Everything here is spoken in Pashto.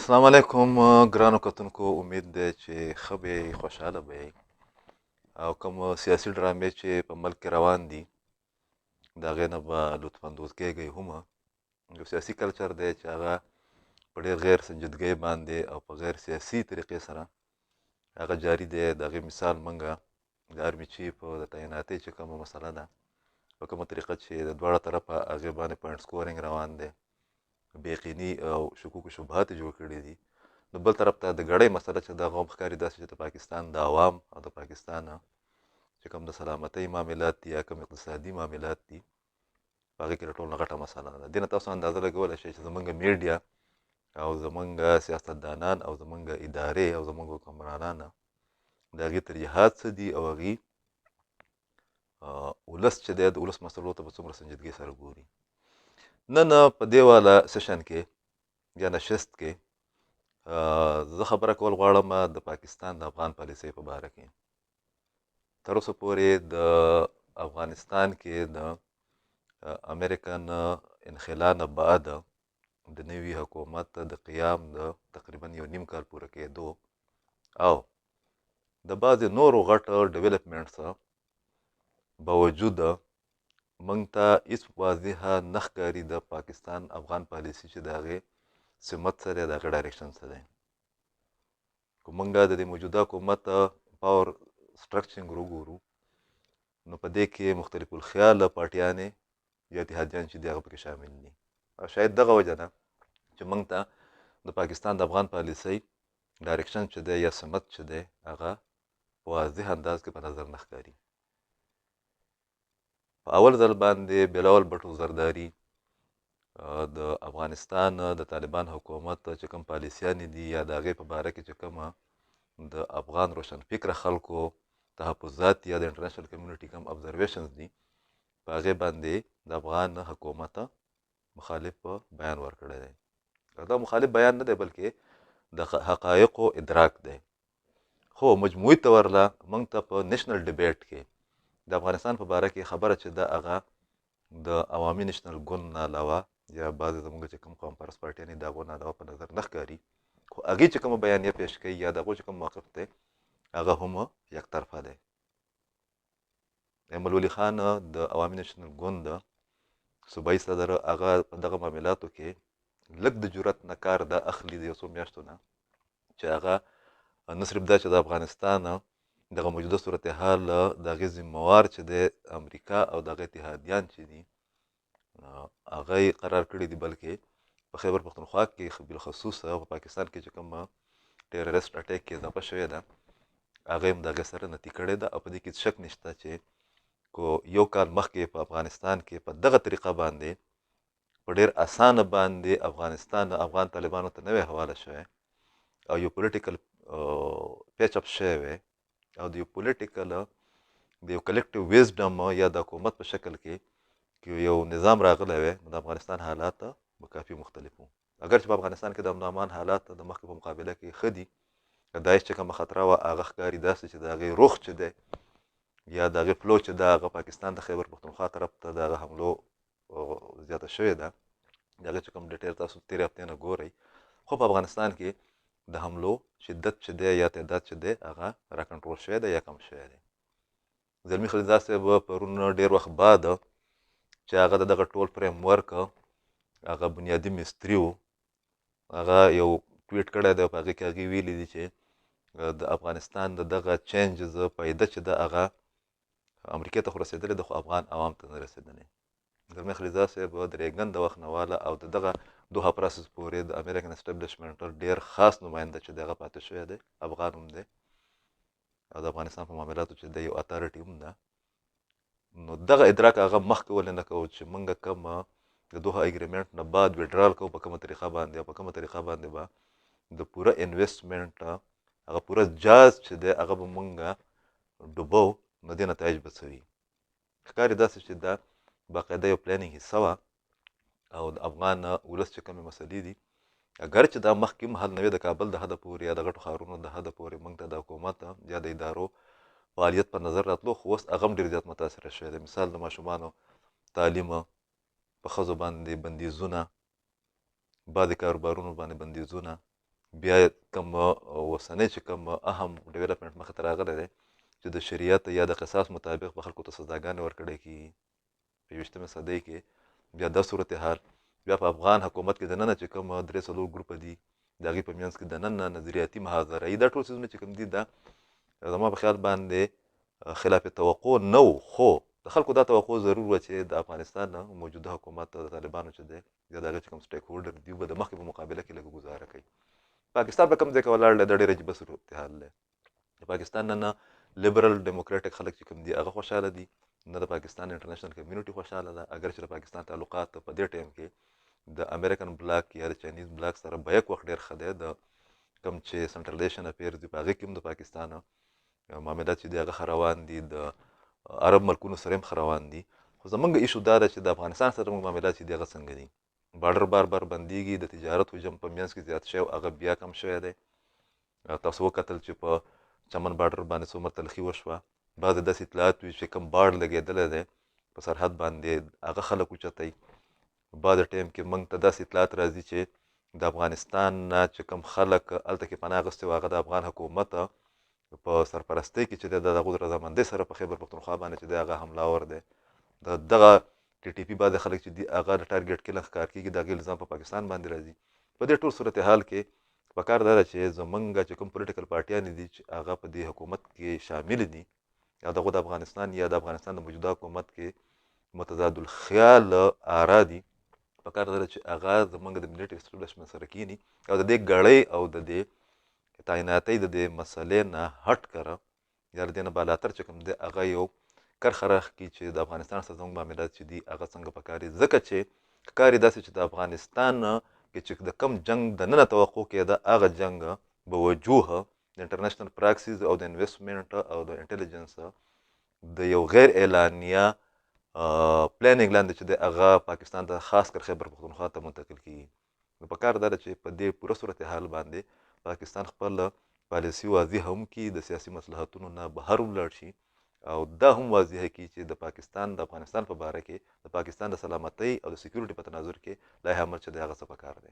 السلام علیکم ګرانو کتونکو، امید دی چې ښه به یې، خوشحاله به یې او کوم سیاسي ډرامې چې په ملک کې روان دي د هغې نه به لطف اندوز کیږئ هم. یو سیاسي کلچر دی چې هغه په ډېر غیر سنجیدګۍ باندې او په غیر سیاسي طریقې سره هغه جاري دی. د هغې مثال موږ د آرمي چیف د تعیناتۍ چې کومه مسله ده، په کومه طریقه چې د دواړه طرفه هغې باندې پوینټ سکورینګ روان دی، بې یقیني او شکوک و شبهات یې جوړ کړي دي. د بل طرف ته د ګړۍ مسله چې دغه هم ښکاري داسې چې د پاکستان د عوام او د پاکستان چې کوم د سلامتۍ معاملات دي یا کوم اقتصادي معاملات دي، په هغې کې د ټولو نه غټه مسله ده. دې نه تاسو اندازه لګولی شئ چې زمونږ میډیا او زمونږ سیاستدانان او زمونږ ادارې او زمونږ حکمرانان د هغې ترجیحات څه دي او هغې ولس چې دی د ولس مسلو ته په څومره سنجیدګۍ سره ګوري. نن په دې والا سیشن کې یا نشست کې زه خبره کول غواړم د پاکستان د افغان پالیسۍ په باره کې. تر اوسه پورې د افغانستان کې د امریکن انخلا نه بعد د نوي حکومت د قیام د تقریبا یو نیم کال پوره کېدو او د بعضې نورو غټ ډیولپمنټس باوجود موږ ته هېڅ واضحه نه ښکاري د پاکستان افغان پالیسي چې د هغې سمت څه دی، د هغې ډایرکشن څه دی. که موږ د دې موجوده حکومت پاور سټرکچرینګ وګورو نو په دې کې مختلف الخیال پارټیانې یا اتحادیان چې دي هغه پکې شامل دي. او شاید دغه وجه ده چې موږ ته د پاکستان د افغان پالیسۍ ډایرکشن چې دی یا سمت چې دی هغه په واضح انداز کې په نظر نه ښکاري. په اول ځل باندې بلاول بټو زرداري د افغانستان د طالبان حکومت چې کوم پالیسیانې دي یا د هغې په باره کې چې کومه د افغان روشن فکره خلکو تحفظات یا د انټرنیشنل کمیونټي کوم ابزرویشنز دي، په هغې باندې د افغان حکومت مخالف بیان ورکړی دی. دا مخالف بیان نه دی بلکې د حقایقو ادراک دی. خو مجموعي طور له موږ ته په نیشنل ډیبیټ کې د افغانستان په باره کې خبره چې ده هغه د عوامي نیشنل ګوند نه علاوه یا بعضې زموږ چې کوم قوم پرست پارټیانې د هغو نه علاوه په نظر نه ښکاري. خو هغې چې کومه بیانیه پیش کوي یا د هغو چې کوم موقف دی هغه هم یک طرفه دی. احمد ولي خان د عوامي نیشنل ګوند صوبایي صدر هغه په دغه معاملاتو کې لږ د جرأت نه کار دا اخلي د یو څو میاشتو نه چې هغه نه صرف دا چې د افغانستان دغه موجوده صورتحال د هغې ذمهوار چې دی امریکا او د هغه اتحادیان چې دي هغه یې قرار کړي دي، بلکې په خیبر پښتونخوا کې بالخصوص په پاکستان کې چې کوم ټیرریسټ اټیک کې اضافه شوې ده هغه هم د هغې سره نتي کړې ده. او په دې کې شک نشته چې کو یو کال مخکې په افغانستان کې په دغه طریقه باندې په ډېر اسانه باندې افغانستان افغان طالبانو ته نه وی حواله شوی او یو پولیټیکل پیچ اپ شوی وی او د یو پولیټیکل د یو کلیکټیو ویزډم یا د حکومت په شکل کې یو نظام راغلی وی نو د افغانستان حالات به کافي مختلف وو. اگر چې په افغانستان کې د امن امان حالات د مخکې په مقابله کې ښه دي، د داعش چې کومه خطره وه هغه ښکاري داسې چې د هغې رخ چې دی یا د هغې فلو چې ده هغه پاکستان د خیبر پښتونخوا طرف ته د هغه حملو زیاته شوې ده. د هغې چې کوم ډیټیل تاسو تېرې هفتې نه ګورئ. خو په افغانستان کې د حملو شدت چې دی یا تعداد چې دی هغه راکنټرول شوی دی یا کم شوی دی. زلمي خلیلزاد صاحب پرون ډېر وخت بعد چې هغه د دغه ټول فریم ورک هغه بنیادي مستري و هغه یو ټویټ کړی دی او په هغې کې هغې ویلي دي چې د افغانستان د دغه چینجز فایده چې ده هغه امریکې ته خو رسېدلې ده خو افغان عوام ته نه رسېدلې. زلمي خلیلزاد صاحب د ریګن د وخت نه واله او د دغه دوحه پروسس پورې د امریکن اسټابلیشمنټ ډېر خاص نماینده چې دی هغه پاتې شوی دی، افغان هم دی او د افغانستان په معاملاتو چې دی یو اتارټي هم ده. نو دغه ادراک هغه مخکې ولې نه کوو چې موږ کوم د دوحه اګریمنټ نه بعد وډرال کوو په کومه طریقه باندې او په کومه طریقه باندې به د پوره انویسټمنټ هغه پوره جاز چې دی هغه به موږ ډوبو نو دې نتایج به څه وي. ښکاري داسې چې دا باقاعده یو پلانینګ حصه وه او د افغان ولس چې کومې مسلې دي اگر چې دا مخکې هم حل نه وي د کابل د حده پورې یا د غټو ښارونو د حده پورې موږ ته د حکومت یا د ادارو فعالیت په نظر راتلو، خو اوس هغه هم ډېر زیات متاثره شوی دی. مثال د ماشومانو تعلیم، په ښځو باندې بندیزونه، بعضې کاروبارونو باندې بندیزونه، بیا کوم اوسنی چې کوم اهم ډیولپمنټ مخې ته راغلی دی چې د شریعت یا د قصاص مطابق به خلکو ته سزاګانې ورکړی کېږي په 21مې صدۍ کې بیا دا صورتحال بیا په افغان حکومت کې دننه چې کوم 3-4 ګروپه دي د هغې په منځ کې دننه نظریاتي محاذره دا ټول څیزونه چې کوم دي دا زما په خیال باندې خلاف توقع نه و خو د خلکو دا توقع ضرور وه چې د افغانستان موجوده حکومت د طالبانو چې دی یا د هغې چې کوم سټیک هولډر دي به د مخکې په مقابله کې لږ ګزاره کوي پاکستان په کوم ځای کې ولاړ دی دا ډېر عجیبه صورتحال دی د پاکستان نه لیبرل ډیموکراټک خلک چې کوم دي هغه خوشحاله دي نه د پاکستان انټرنیشنل کمیونټي خوشحاله ده اگر چې د پاکستان تعلقات په دې ټایم کې د امریکن بلاک یا د چاینیز بلاک سره بیک وخت ډېر ښه دی د کوم چې سنټرلیشن افیرز دي په هغې کې هم د پاکستان معاملات چې دي هغه ښه روان دي د عرب ملکونو سره هم ښه روان دي خو زمونږ ایشو دا ده چې د افغانستان سره زموږ معاملات چې دي هغه څنګه دي بارډر بار بندیږي د تجارت حجم په منځ کې زیات شوی هغه بیا کم شوی دی تاسو وکتل چې په چمن بارډر باندې څومره تلخي وشوه بعضې داسې اطلاعات وي چې کوم باډ لګېدلی دی په سرحد باندې هغه خلک اوچتوي بعضې ټایم کې موږ ته داسې اطلاعات راځي چې د افغانستان نه چې کوم خلک هلته کې پناه اخیستې وو هغه د افغان حکومت په سرپرستۍ کې چې دی د هغو د رضامندۍ سره په خیبر پښتونخوا باندې چې دی هغه حملاور دی د دغه ټي ټي پي بعضې خلک چې دي هغه د ټارګېټ کیلن ښکار کېږي د هغې الزام په پاکستان باندې راځي په دې ټول صورتحال کې پکار دا ده چې زمونږ چې کوم پولیټیکل پارټیانې دي چې هغه په دې حکومت کې شامل دي یا دغه د افغانستان یا د افغانستان د موجوده حکومت کې متضاد الخیال آرا دي پکار دا ده چې هغه زمونږ د ملیټ اسټابلیشمنټ سره کینی او د دې ګړۍ او د دې تعیناتۍ د دې مسلې نه هټ کړه یا د دې نه بالاتر چې کوم دی هغه یو کرښه راښکي چې د افغانستان سره زموږ معاملات چې دي هغه څنګه پکاري ځکه چې ښکاري داسې چې د افغانستان کې چې د کم جنگ دننه توقع کېده هغه جنگ به وجوه د انټرنیشنل پراکسیز او د انویسټمنټ او د انټیلیجنس د یو غیر اعلانیه پلانینګ لاندې چې دی هغه پاکستان ته خاص کر خیبر پښتونخوا ته منتقل کېږي نو پکار دا ده چې په دې پوره صورتحال باندې پاکستان خپل پالیسي واضح هم کړي د سیاسي مصلحتونو نه بهر ولاړ شي او دا هم واضح کړي چې د پاکستان د افغانستان په باره کې د پاکستان د سلامتۍ او د سکیورټي په تناظر کې لایحه عمل چې دی هغه څه پکار دی